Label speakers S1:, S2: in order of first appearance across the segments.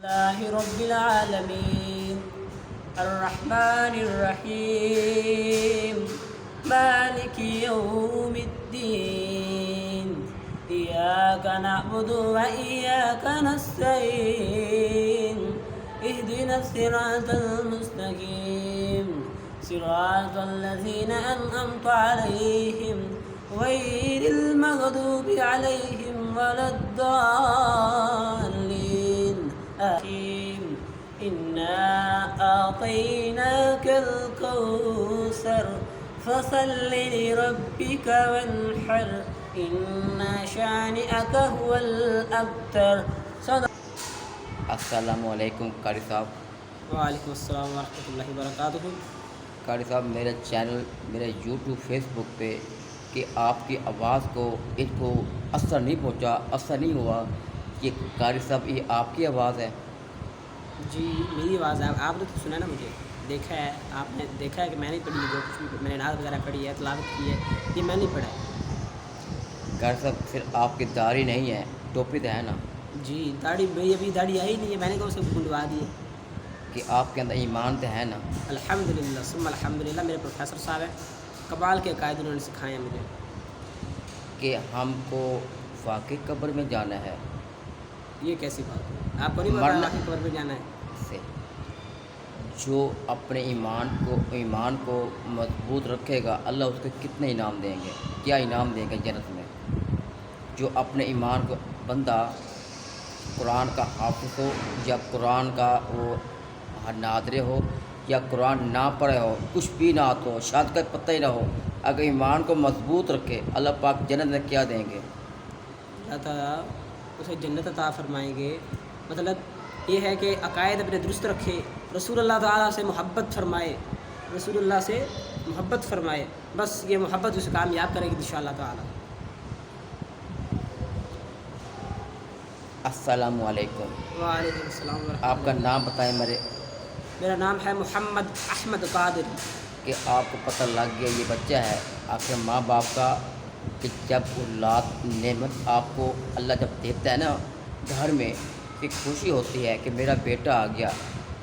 S1: الله رب العالمين الرحمن الرحيم مالك يوم الدين إياك نعبد وإياك نستعين اهدنا الصراط المستقيم صراط الذين أنعمت عليهم غير المغضوب عليهم ولا الضالين آمين إنا أعطيناك الكوثر فصل لربك وانحر إن شانئك هو الأبتر صدق.
S2: السلام علیکم قاری صاحب.
S1: وعلیکم السلام ورحمۃ اللہ وبرکاتہ.
S2: قاری صاحب میرا چینل میرے یوٹیوب فیس بک پہ کہ آپ کی آواز کو اس کو اثر نہیں پہنچا، اثر نہیں ہوا کہ قاری صاحب یہ آپ کی آواز ہے؟
S1: جی میری آواز ہے. آپ نے تو سنا نا، مجھے دیکھا ہے، آپ نے دیکھا ہے کہ میں نہیں پڑھی، جو کچھ بھی میں نے نعت وغیرہ پڑھی ہے، تلاوت کی ہے، یہ میں نہیں پڑھا ہے.
S2: قاری صاحب پھر آپ کی داڑھی نہیں ہے، ٹوپی تو ہے نا؟
S1: جی داڑھی میری ابھی داڑھی آئی نہیں ہے، میں نے کہا اسے منڈوا دی ہے.
S2: کہ آپ کے اندر ایمان تو ہے نا؟
S1: الحمدللہ ثم الحمدللہ. میرے پروفیسر صاحب ہیں، کمال کے قائد، انہوں نے سکھائے ہیں مجھے.
S2: کہ ہم کو واقعی قبر میں جانا ہے؟
S1: یہ کیسی بات ہے؟ آپ کو نہیں
S2: مرنا
S1: پتا قبر میں جانا ہے؟
S2: سے جو اپنے ایمان کو مضبوط رکھے گا، اللہ اس کو کتنے انعام دیں گے، کیا انعام دیں گے جنت میں. جو اپنے ایمان کو بندہ قرآن کا حافظ ہو یا قرآن کا وہ ناظر ہو یا قرآن نہ پڑھے ہو، کچھ بھی نہ آتا ہو، شاید کا پتہ ہی نہ ہو، اگر ایمان کو مضبوط رکھے اللہ پاک جنت میں کیا دیں گے؟
S1: اللہ تعالیٰ اسے جنت عطا فرمائیں گے. مطلب یہ ہے کہ عقائد اپنے درست رکھے، رسول اللہ تعالیٰ سے محبت فرمائے، رسول اللہ سے محبت فرمائے، بس یہ محبت اسے کامیاب کرے گی انشاءاللہ تعالیٰ.
S2: السلام علیکم.
S1: وعلیکم السلام ورحمۃ
S2: آپ کا
S1: اللہ.
S2: نام بتائیں.
S1: میرا نام ہے محمد احمد قادر.
S2: کہ آپ کو پتہ لگ گیا یہ بچہ ہے آخر ماں باپ کا، کہ جب اولاد نعمت آپ کو اللہ جب دیتا ہے نا گھر میں، ایک خوشی ہوتی ہے کہ میرا بیٹا آ گیا.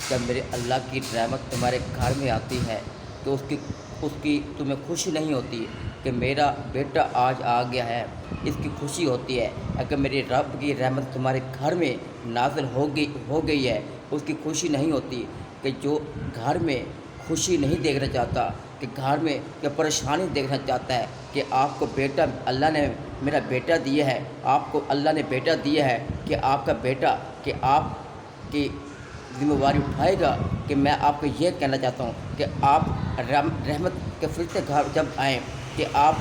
S2: جب میرے اللہ کی رحمت تمہارے گھر میں آتی ہے تو اس کی تمہیں خوشی نہیں ہوتی کہ میرا بیٹا آج آ گیا ہے، اس کی خوشی ہوتی ہے. اگر میری رب کی رحمت تمہارے گھر میں نازل ہو گئی ہے، اس کی خوشی نہیں ہوتی. کہ جو گھر میں خوشی نہیں دیکھنا چاہتا، کہ گھر میں کہ پریشانی دیکھنا چاہتا ہے، کہ آپ کو بیٹا اللہ نے میرا بیٹا دیا ہے، آپ کو اللہ نے بیٹا دیا ہے، کہ آپ کا بیٹا کہ آپ کی ذمہ داری اٹھائے گا. کہ میں آپ کو یہ کہنا چاہتا ہوں کہ آپ رحمت کے فرشتے گھر جب آئیں کہ آپ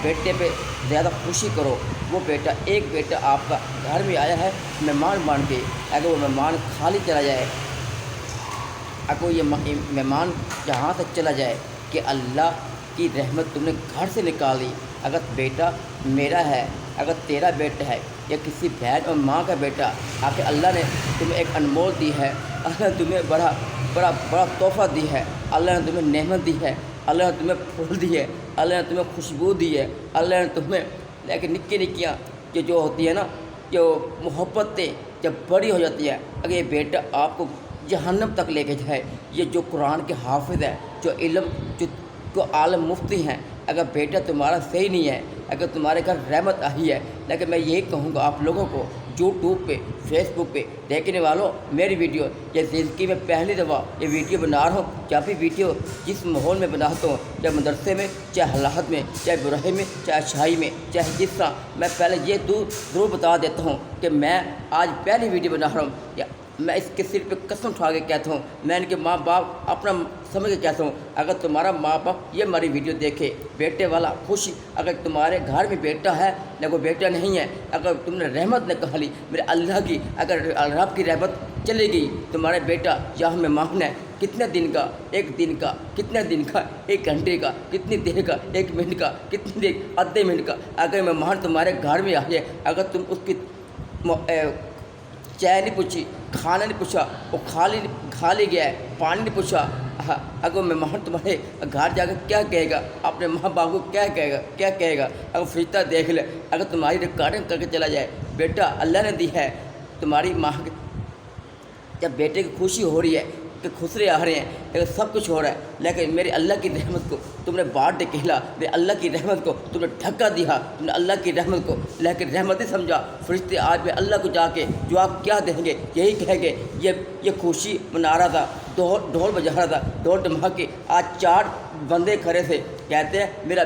S2: بیٹے پہ زیادہ خوشی کرو. وہ بیٹا ایک بیٹا آپ کا گھر میں آیا ہے مہمان بن کے، اگر وہ مہمان خالی چلا جائے، اگر یہ مہمان جہاں تک چلا جائے کہ اللہ کی رحمت تم نے گھر سے نکالی. اگر بیٹا میرا ہے، اگر تیرا بیٹا ہے، یا کسی بہن اور ماں کا بیٹا، آخر اللہ نے تمہیں ایک انمول دی ہے، اللہ نے تمہیں بڑا تحفہ دی ہے، اللہ نے تمہیں نعمت دی ہے، اللہ نے تمہیں پھول دی ہے، اللہ نے تمہیں خوشبو دی ہے، اللہ نے تمہیں لیکن نکیاں جو ہوتی ہے نا، جو محبتیں جب بڑی ہو جاتی ہے، اگر یہ بیٹا آپ کو جہنم تک لے کے جائے، یہ جو قرآن کے حافظ ہے، جو علم جو عالم مفتی ہیں، اگر بیٹا تمہارا صحیح نہیں ہے، اگر تمہارے گھر رحمت آئی ہے، لیکن میں یہی کہوں گا آپ لوگوں کو یوٹیوب پہ فیس بک پہ دیکھنے والوں، میری ویڈیو یہ زندگی میں پہلی دفعہ یہ ویڈیو بنا رہا ہوں. جب بھی ویڈیو جس ماحول میں بناتا ہوں، چاہے مدرسے میں، چاہے حالات میں، چاہے براہی میں، چاہے اچھائی میں، چاہے جس طرح، میں پہلے یہ ضرور بتا دیتا ہوں کہ میں آج پہلی ویڈیو بنا رہا ہوں. میں اس کے سر پہ قسم اٹھا کے کہتا ہوں، میں ان کے ماں باپ اپنا سمجھ کے کہتا ہوں، اگر تمہارا ماں باپ یہ ہماری ویڈیو دیکھے، بیٹے والا خوشی، اگر تمہارے گھر میں بیٹا ہے یا کوئی بیٹا نہیں ہے، اگر تم نے رحمت نہ کہا لی میرے اللہ کی، اگر رب کی رحمت چلے گئی، تمہارے بیٹا یہاں مہمان ہے، کتنے دن کا، ایک دن کا، کتنے دن کا، ایک گھنٹے کا، کتنی دیر کا، ایک منٹ کا، کتنی دیر، آدھے منٹ کا، اگر مہمان تمہارے گھر میں آ جائے، اگر تم اس کی چائے نہیں پوچھی، کھانا نہیں پوچھا، وہ کھا لی گیا ہے، پانی نہیں پوچھا، اگر مہمان تمہارے گھر جا کر کیا کہے گا، اپنے ماں باپ کو کیا کہے گا، اگر فرشتہ دیکھ لے، اگر تمہاری ریکارڈنگ کر کے چلا جائے، بیٹا اللہ نے دی ہے، تمہاری ماں جب بیٹے کی خوشی ہو رہی ہے کہ خسرے آ رہے ہیں لیکن سب کچھ ہو رہا ہے، لیکن میرے اللہ کی رحمت کو تم نے باہر نکلا، میرے اللہ کی رحمت کو تم نے ڈھکا دیا، تم نے اللہ کی رحمت کو لیکن رحمت نہیں سمجھا۔ فرشتے آج میں اللہ کو جا کے جواب کیا دیں گے؟ یہی کہیں گے یہ خوشی منا رہا تھا، ڈھول بجا رہا تھا، ڈھول ڈھماکے، آج 4 بندے کھڑے تھے، کہتے ہیں میرا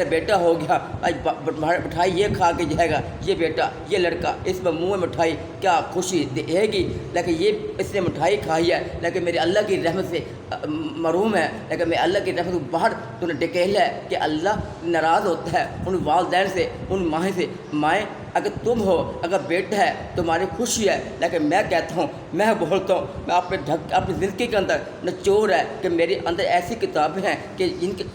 S2: بیٹا ہو گیا، آج مٹھائی یہ کھا کے جائے گا، یہ بیٹا، یہ لڑکا، اس میں منہ میں مٹھائی، کیا خوشی دے گی؟ لیکن یہ اس نے مٹھائی کھائی ہے لیکن میرے اللہ کی رحمت سے محروم ہے، لیکن میرے اللہ کی رحمت کو باہر تو نے ڈکیلا ہے کہ اللہ ناراض ہوتا ہے ان والدین سے، ان مائیں سے۔ مائیں اگر تم ہو، اگر بیٹا ہے تمہاری خوشی ہے، لیکن میں کہتا ہوں، میں بولتا ہوں، میں اپنی زندگی کے اندر نچوڑ ہے کہ میرے اندر ایسی کتابیں ہیں کہ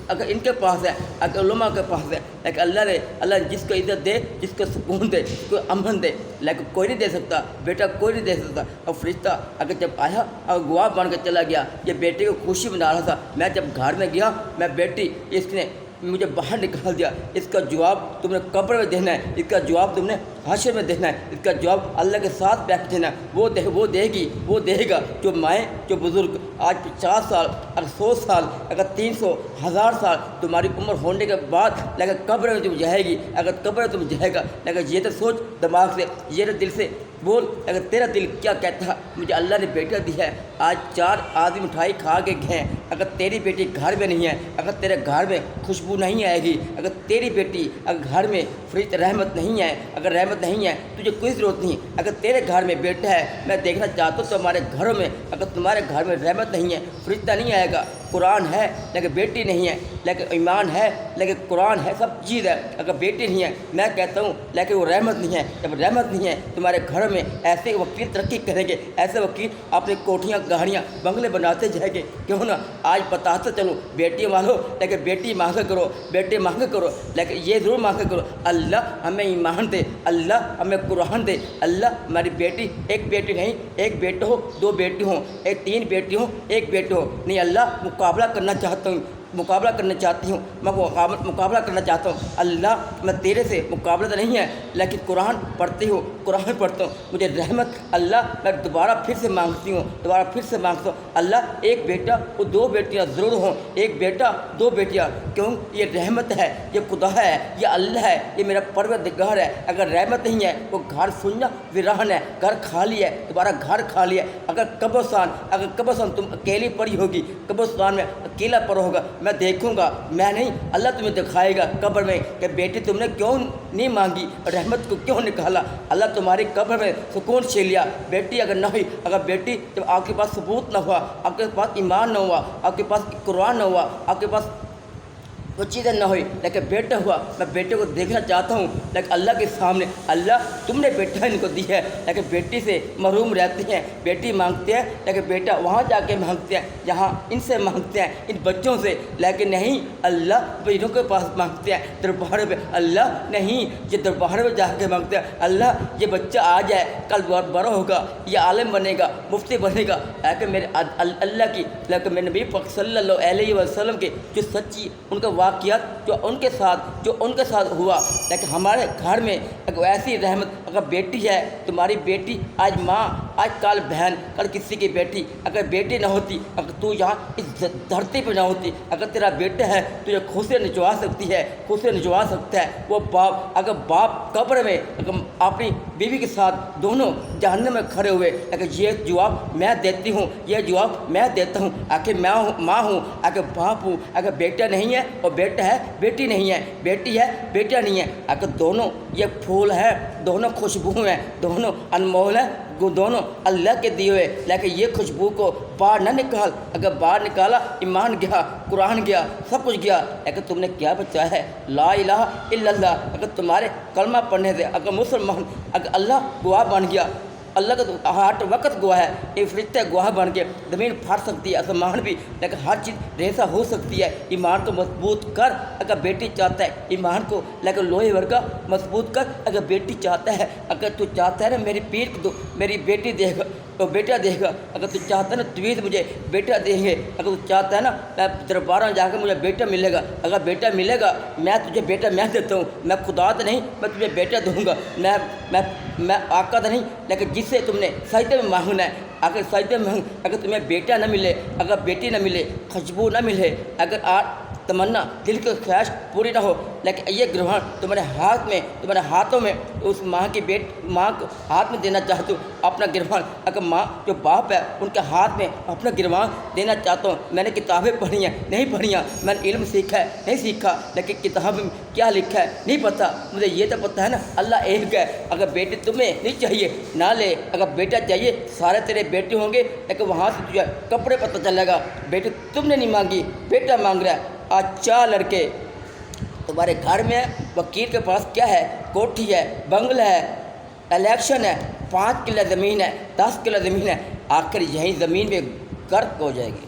S2: اگر ان کے پاس ہے، اگر علماء کے پاس ہے، لیکن اللہ نے جس کو عزت دے، جس کو سکون دے، جس کو امن دے، لیکن کوئی نہیں دے سکتا، بیٹا کوئی نہیں دے سکتا۔ اور فرشتہ اگر جب آیا اور گواہ بن کے چلا گیا، یہ بیٹے کو خوشی منا رہا تھا، میں جب گھر میں گیا، میں بیٹی اس نے مجھے باہر نکال دیا، اس کا جواب تم نے قبر میں دینا ہے، اس کا جواب تم نے حشر میں دینا ہے، اس کا جواب اللہ کے ساتھ بیٹھ دینا ہے، وہ دے گی، وہ دے گا۔ جو مائیں، جو بزرگ آج 50 سال، اگر 100 سال، اگر 300، 1000 سال تمہاری عمر ہونے کے بعد لیکن قبر میں تم جائے گی، اگر قبر میں تم جائے گا، لیکن یہ تو سوچ دماغ سے، یہ دل سے بول، اگر تیرا دل کیا کہتا ہے مجھے اللہ نے بیٹا دیا ہے، آج 4 آدمی مٹھائی کھا کے گئے ہیں، اگر تیری بیٹی گھر میں نہیں ہے، اگر تیرے گھر میں خوشبو نہیں آئے گی، اگر تیری بیٹی اگر گھر میں فرشتے رحمت نہیں ہے، اگر رحمت نہیں ہے تجھے کوئی ضرورت نہیں، اگر تیرے گھر میں بیٹا ہے، میں دیکھنا چاہتا ہوں تمہارے گھروں میں، اگر تمہارے گھر میں رحمت نہیں ہے فرشتہ نہیں آئے گا۔ قرآن ہے لیکن بیٹی نہیں ہے، لیکن ایمان ہے لیکن قرآن ہے، سب چیز ہے، اگر بیٹی نہیں ہے میں کہتا ہوں لیکن وہ رحمت نہیں ہے۔ جب رحمت نہیں ہے تمہارے گھر میں، ایسے وکیل ترقی کریں گے، ایسے وکیل اپنی کوٹھیاں، گاڑیاں، بنگلے بناتے جائیں گے، کیوں نہ آج بتاتے چلوں بیٹی والو، لیکن بیٹی مانگا کرو، بیٹے مانگا کرو، لیکن یہ ضرور مانگا کرو اللہ ہمیں ایمان دے، اللہ ہمیں قرآن دے، اللہ ہماری بیٹی، ایک بیٹی نہیں، ایک بیٹا ہو، 2 بیٹی ہوں، 3 بیٹی ہوں، 1 بیٹا ہو، نہیں اللہ مقابلہ کرنا چاہتا ہوں، مقابلہ کرنا چاہتی ہوں، میں مقابلہ کرنا چاہتا ہوں اللہ، میں تیرے سے مقابلہ تو نہیں ہے لیکن قرآن پڑھتی ہوں، قرآن پڑھتا ہوں، مجھے رحمت اللہ، میں دوبارہ پھر سے مانگتی ہوں، دوبارہ پھر سے مانگتا ہوں اللہ، ایک بیٹا اور 2 بیٹیاں ضرور ہوں، ایک بیٹا 2 بیٹیاں، کیوں؟ یہ رحمت ہے، یہ خدا ہے، یہ اللہ ہے، یہ میرا پروردگار ہے۔ اگر رحمت نہیں ہے وہ گھر سننا ویران ہے، گھر خالی ہے، دوبارہ گھر خالی ہے۔ اگر قبرستان تم اکیلی پڑی ہوگی، قبرستان میں اکیلا پڑا ہوگا، میں دیکھوں گا، میں نہیں، اللہ تمہیں دکھائے گا قبر میں کہ بیٹی تم نے کیوں نہیں مانگی، رحمت کو کیوں نکالا، اللہ تمہاری قبر میں سکون چھین لیا۔ بیٹی اگر نہ ہوئی، اگر بیٹی جب آپ کے پاس ثبوت نہ ہوا، آپ کے پاس ایمان نہ ہوا، آپ کے پاس قرآن نہ ہوا، آپ کے پاس وہ چیزیں نہ ہوئی، لیکن بیٹا ہوا، میں بیٹے کو دیکھنا چاہتا ہوں، لیکن اللہ کے سامنے اللہ تم نے بیٹا ان کو دی ہے، لیکن بیٹی سے محروم رہتے ہیں، بیٹی مانگتے ہیں لیکن بیٹا وہاں جا کے مانگتے ہیں جہاں ان سے مانگتے ہیں، ان بچوں سے، لیکن نہیں اللہ بیٹوں کے پاس مانگتے ہیں، دربار میں اللہ نہیں، یہ دربار میں جا کے مانگتے ہیں اللہ یہ بچہ آ جائے، کل بہت بڑا ہوگا، یہ عالم بنے گا، مفتی بنے گا، لیکن میرے اللہ کی، لیکن میرے نبی پاک صلی اللہ علیہ وسلم کے جو سچی ان کا واقعات جو ان کے ساتھ ہوا، لیکن ہمارے گھر میں اگر ایسی رحمت، اگر بیٹی ہے تمہاری بیٹی، آج ماں، آج کل بہن، کل کسی کی بیٹی، اگر بیٹی نہ ہوتی، اگر تو یہاں اس دھرتی پہ نہ ہوتی، اگر تیرا بیٹا ہے تجھے خود سے نچوا سکتی ہے، خود سے نچوا سکتا ہے وہ باپ، اگر باپ قبر میں اگر اپنی بیوی کے ساتھ دونوں جہنم میں کھڑے ہوئے، اگر یہ جواب میں دیتی ہوں، یہ جواب میں دیتا ہوں، آخر میں ماں ہوں، اگر باپ ہوں، اگر بیٹا نہیں ہے اور بیٹا ہے، بیٹی نہیں ہے، بیٹی ہے، بیٹا نہیں ہے، اگر دونوں یہ پھول ہے، دونوں خوشبو ہیں، دونوں انمول ہیں، دونوں اللہ کے دیے ہوئے، لیکن یہ خوشبو کو باہر نہ نکال، اگر باہر نکالا ایمان گیا، قرآن گیا، سب کچھ گیا، لیکن تم نے کیا بچا ہے؟ لا الہ الا اللہ۔ اگر تمہارے کلمہ پڑھنے سے اگر مسلمان، اگر اللہ گواہ بن گیا، اللہ کا ہر وقت گواہ ہے، یہ فرشتے گواہ بن کے زمین پھاڑ سکتی ہے، آسمان بھی، لیکن ہر چیز ریسا ہو سکتی ہے۔ ایمان کو مضبوط کر، اگر بیٹی چاہتا ہے ایمان کو، لیکن لوہے ورگا مضبوط کر، اگر بیٹی چاہتا ہے، اگر تو چاہتا ہے نا میری پیٹ دو، میری بیٹی دے گا تو بیٹا دے گا، اگر تو چاہتا ہے نا تویز مجھے بیٹا دیں گے، اگر تو چاہتا ہے نا میں دربار میں جا کے مجھے بیٹا ملے گا، اگر بیٹا ملے گا میں تجھے بیٹا میں دیتا ہوں، میں خدا تو نہیں، میں تجھے بیٹا دوں گا، میں آقا تو نہیں، لیکن جس سے تم نے سجدے میں مانگنا ہے. اگر سجدے میں اگر تمہیں بیٹا نہ ملے, اگر بیٹی نہ ملے, خوشبو نہ ملے, اگر تمنا دل کی خواہش پوری نہ ہو, لیکن یہ گرہن تمہارے ہاتھ میں, تمہارے ہاتھوں میں, اس ماں کی ماں کو ہاتھ میں دینا چاہتا ہوں اپنا گرہن. اگر ماں جو باپ ہے ان کے ہاتھ میں اپنا گرہن دینا چاہتا ہوں. میں نے کتابیں پڑھی ہیں, نہیں پڑھی ہیں, میں نے علم سیکھا ہے, نہیں سیکھا, لیکن کتاب میں کیا لکھا ہے نہیں پتہ. مجھے یہ تو پتہ ہے نا اللہ ایک ہے. اگر بیٹے تمہیں نہیں چاہیے نہ لے, اگر بیٹا چاہیے سارے تیرے بیٹے ہوں گے, لیکن وہاں سے تجھے کپڑے پتہ چلے گا. بیٹے تم نے نہیں مانگی, بیٹا مانگ رہا ہے. آج 4 لڑکے تمہارے گھر میں ہے, وکیل کے پاس کیا ہے, کوٹھی ہے, بنگلہ ہے, الیکشن ہے, 5 کلو زمین ہے, 10 کلو زمین ہے, آخر یہیں زمین میں غرق ہو جائے گی.